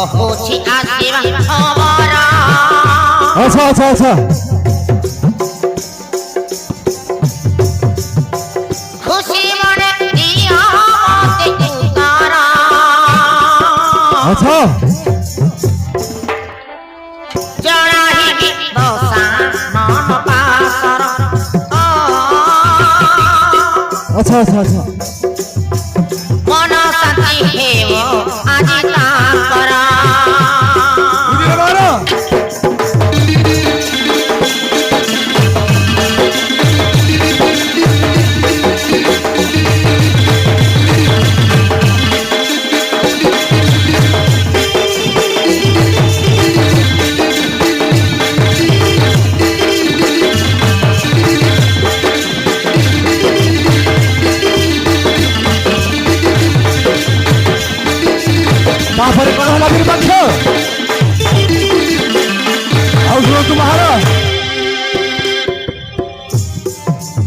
কহুছি আসিবা খবর আচ্ছা আচ্ছা আচ্ছা খুশি মনে দিও মতে উত্তর আচ্ছা জড়াহিবি বসা মন পাসর আচ্ছা আচ্ছা আচ্ছা মন শান্তি হেব আজি তাঙ্কর তারপরে কোন হলো বীরপক্ষ